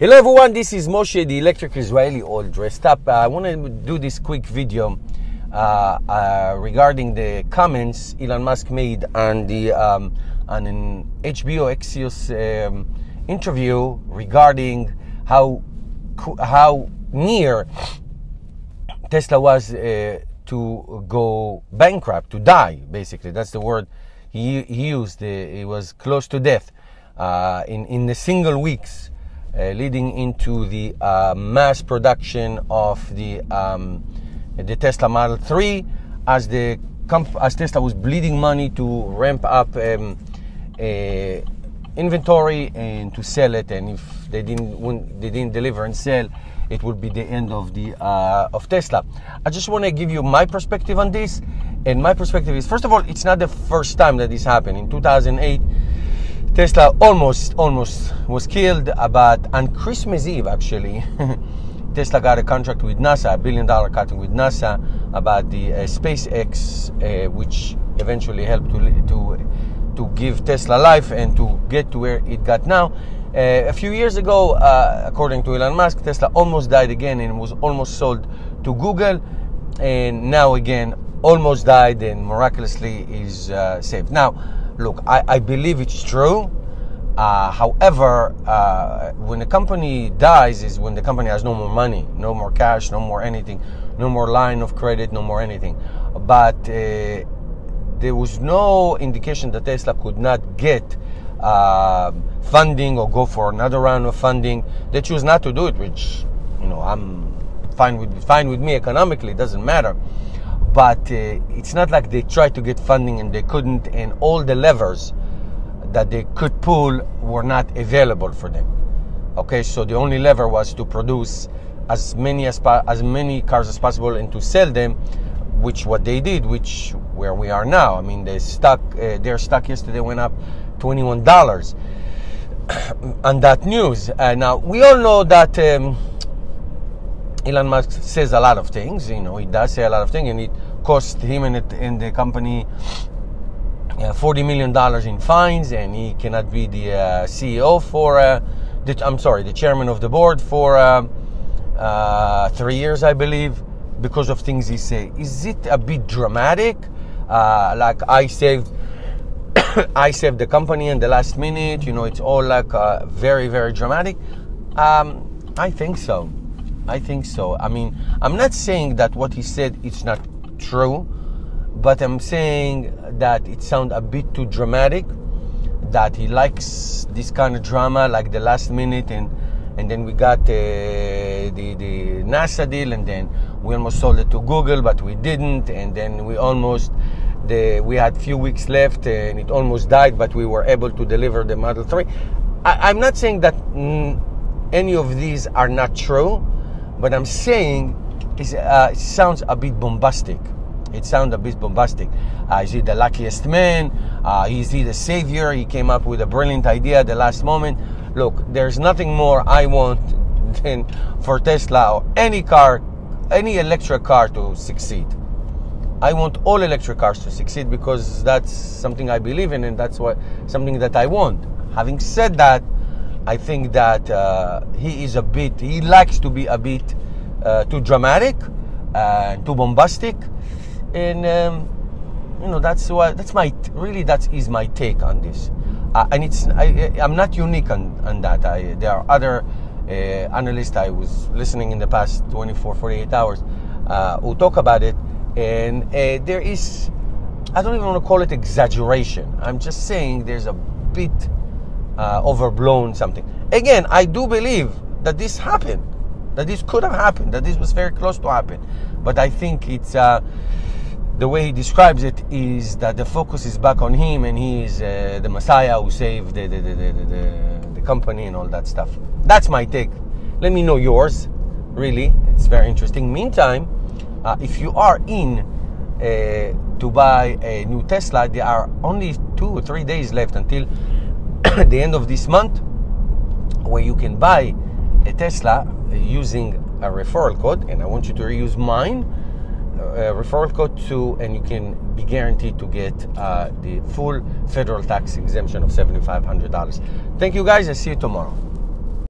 Hello everyone, this is Moshe, the Electric Israeli, all dressed up. I want to do this quick video regarding the comments Elon Musk made on an HBO Axios interview regarding how near Tesla was to go bankrupt, to die. Basically, that's the word he used. It was close to death in the single weeks. Leading into the mass production of the Tesla Model 3, as Tesla was bleeding money to ramp up inventory and to sell it, and if they didn't deliver and sell, it would be the end of Tesla. I just want to give you my perspective on this, and my perspective is, first of all, it's not the first time that this happened. In 2008. Tesla almost was killed, but on Christmas Eve, actually, Tesla got a contract with NASA, $1 billion contract with NASA about the SpaceX, which eventually helped to give Tesla life and to get to where it got now. A few years ago, according to Elon Musk, Tesla almost died again and was almost sold to Google, and now again almost died and miraculously is saved. Now, look, I believe it's true. However, when a company dies is when the company has no more money, no more cash, no more anything, no more line of credit, no more anything. But there was no indication that Tesla could not get funding or go for another round of funding. They choose not to do it, which, I'm fine with me economically. It doesn't matter. But it's not like they tried to get funding and they couldn't, and all the levers that they could pull were not available for them. Okay, so the only lever was to produce as many cars as possible and to sell them, which what they did, which where we are now. I mean, their stock yesterday went up $21 on that news. Now we all know that Elon Musk says a lot of things. He does say a lot of things, and it cost him and the company $40 million in fines, and he cannot be the CEO the chairman of the board for 3 years, I believe, because of things he say. Is it a bit dramatic? Like I saved the company in the last minute. It's all like very, very dramatic. I think so. I mean, I'm not saying that what he said is not true, but I'm saying that it sounds a bit too dramatic, that he likes this kind of drama, like the last minute, and then we got the NASA deal, and then we almost sold it to Google, but we didn't, and then we had a few weeks left, and it almost died, but we were able to deliver the Model 3. I'm not saying that any of these are not true, but I'm saying it sounds a bit bombastic. Is he the luckiest man? Is he the savior? He came up with a brilliant idea at the last moment. Look, there's nothing more I want than for Tesla or any electric car to succeed. I want all electric cars to succeed because that's something I believe in, and that's something that I want. Having said that, I think that he likes to be a bit too dramatic, too bombastic, and that is my take on this. And I'm not unique on that. There are other analysts I was listening in the past 48 hours who talk about it, and there is, I don't even want to call it exaggeration. I'm just saying there's a bit overblown something. Again, I do believe that this happened, that this could have happened, that this was very close to happen. But I think it's the way he describes it is that the focus is back on him, and he is the Messiah who saved the company and all that stuff. That's my take. Let me know yours. Really, it's very interesting. Meantime, if you are in to buy a new Tesla, there are only 2 or 3 days left until the end of this month, where you can buy a Tesla using a referral code, and I want you to use mine, referral code 2, and you can be guaranteed to get the full federal tax exemption of $7,500. Thank you guys. I'll see you tomorrow.